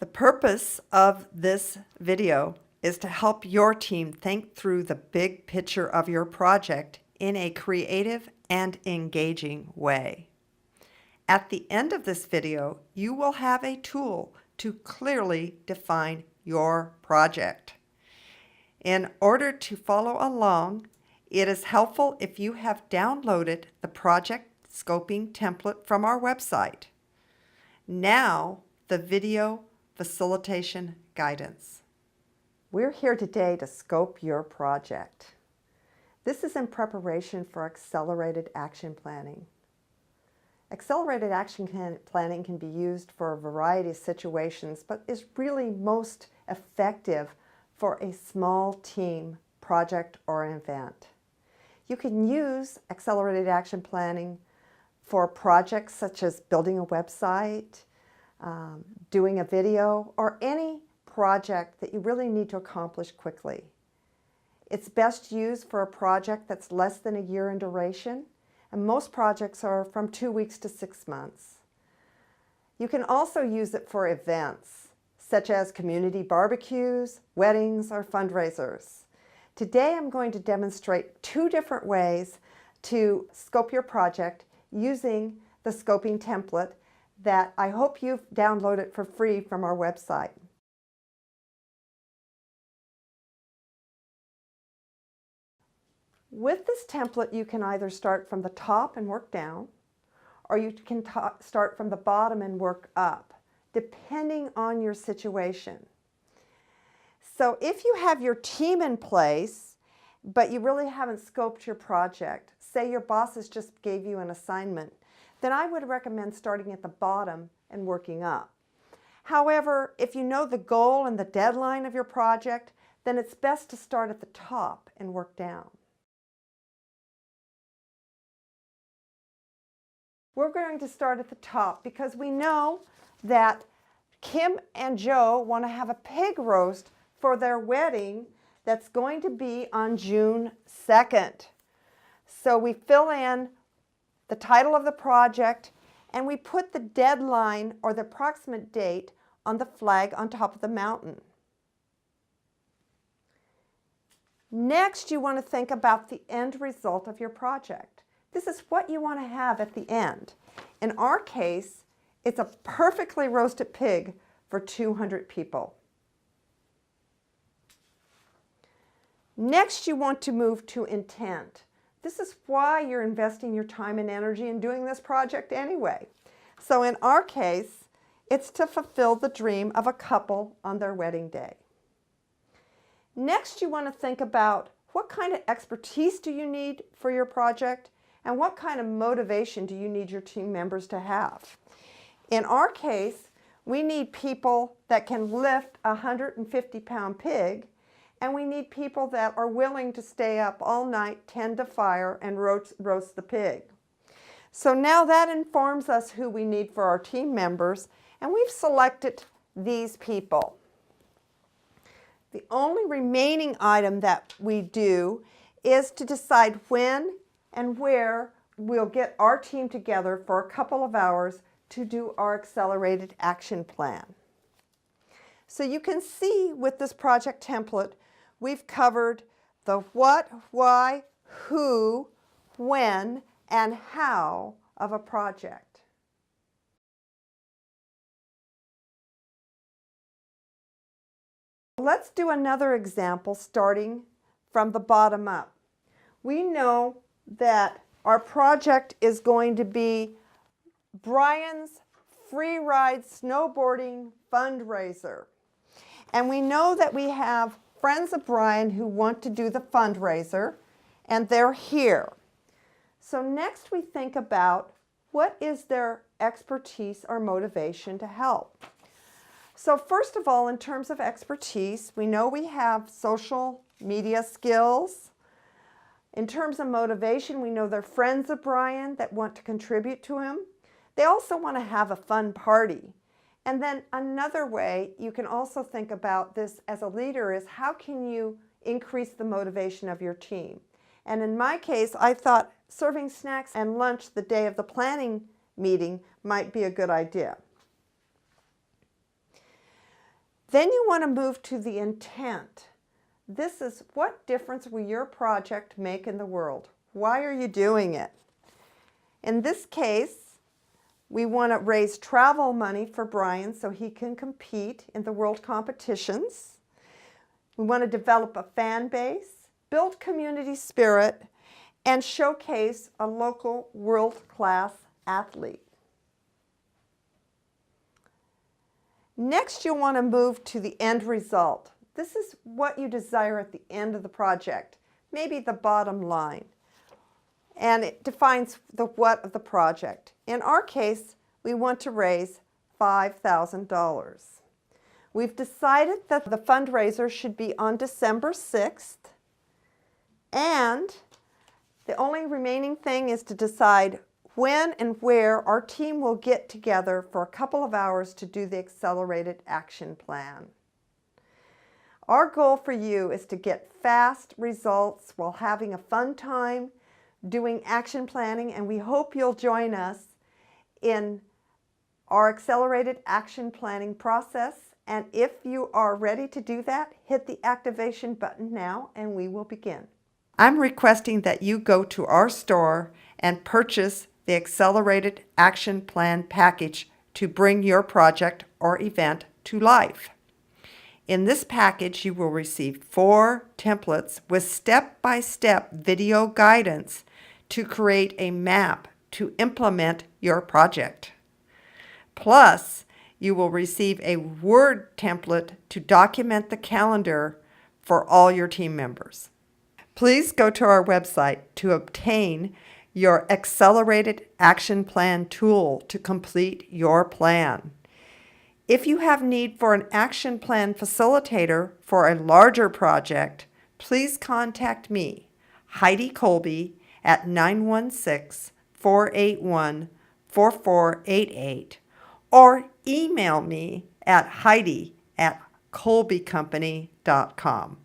The purpose of this video is to help your team think through the big picture of your project in a creative and engaging way. At the end of this video, you will have a tool to clearly define your project. In order to follow along, it is helpful if you have downloaded the project scoping template from our website. Now, the video facilitation guidance. We're here today to scope your project. This is in preparation for accelerated action planning. Accelerated action planning can be used for a variety of situations, but is really most effective for a small team project or event. You can use accelerated action planning for projects such as building a website, doing a video, or any project that you really need to accomplish quickly. It's best used for a project that's less than a year in duration, and most projects are from 2 weeks to 6 months. You can also use it for events, such as community barbecues, weddings, or fundraisers. Today I'm going to demonstrate 2 different ways to scope your project using the scoping template that I hope you've downloaded for free from our website. With this template, you can either start from the top and work down, or you can start from the bottom and work up, depending on your situation. So if you have your team in place, but you really haven't scoped your project, say your bosses just gave you an assignment, then I would recommend starting at the bottom and working up. However, if you know the goal and the deadline of your project, then it's best to start at the top and work down. We're going to start at the top because we know that Kim and Joe want to have a pig roast for their wedding that's going to be on June 2nd. So we fill in the title of the project and we put the deadline or the approximate date on the flag on top of the mountain. Next, you want to think about the end result of your project. This is what you want to have at the end. In our case, it's a perfectly roasted pig for 200 people. Next, you want to move to intent. This is why you're investing your time and energy in doing this project anyway. So in our case, it's to fulfill the dream of a couple on their wedding day. Next, you want to think about what kind of expertise do you need for your project and what kind of motivation do you need your team members to have. In our case, we need people that can lift a 150-pound pig, and we need people that are willing to stay up all night, tend to fire, and roast the pig. So now that informs us who we need for our team members, and we've selected these people. The only remaining item that we do is to decide when and where we'll get our team together for a couple of hours to do our accelerated action plan. So you can see with this project template, we've covered the what, why, who, when, and how of a project. Let's do another example starting from the bottom up. We know that our project is going to be Brian's free ride snowboarding fundraiser. And we know that we have friends of Brian who want to do the fundraiser, and they're here. So next we think about what is their expertise or motivation to help. So first of all, in terms of expertise, we know we have social media skills. In terms of motivation, we know they're friends of Brian that want to contribute to him. They also want to have a fun party. And then another way you can also think about this as a leader is how can you increase the motivation of your team? And in my case, I thought serving snacks and lunch the day of the planning meeting might be a good idea. Then you want to move to the intent. This is, what difference will your project make in the world? Why are you doing it? In this case, we want to raise travel money for Brian so he can compete in the world competitions. We want to develop a fan base, build community spirit, and showcase a local world-class athlete. Next, you'll want to move to the end result. This is what you desire at the end of the project, maybe the bottom line. And it defines the what of the project. In our case, we want to raise $5,000. We've decided that the fundraiser should be on December 6th, and the only remaining thing is to decide when and where our team will get together for a couple of hours to do the accelerated action plan. Our goal for you is to get fast results while having a fun time doing action planning, and we hope you'll join us in our accelerated action planning process. And if you are ready to do that, hit the activation button now and we will begin. I'm requesting that you go to our store and purchase the Accelerated Action Plan package to bring your project or event to life. In this package, you will receive 4 templates with step-by-step video guidance to create a map to implement your project. Plus, you will receive a Word template to document the calendar for all your team members. Please go to our website to obtain your Accelerated Action Plan tool to complete your plan. If you have need for an action plan facilitator for a larger project, please contact me, Heidi Colby, at 916-481-4488, or email me at heidi@colbycompany.com.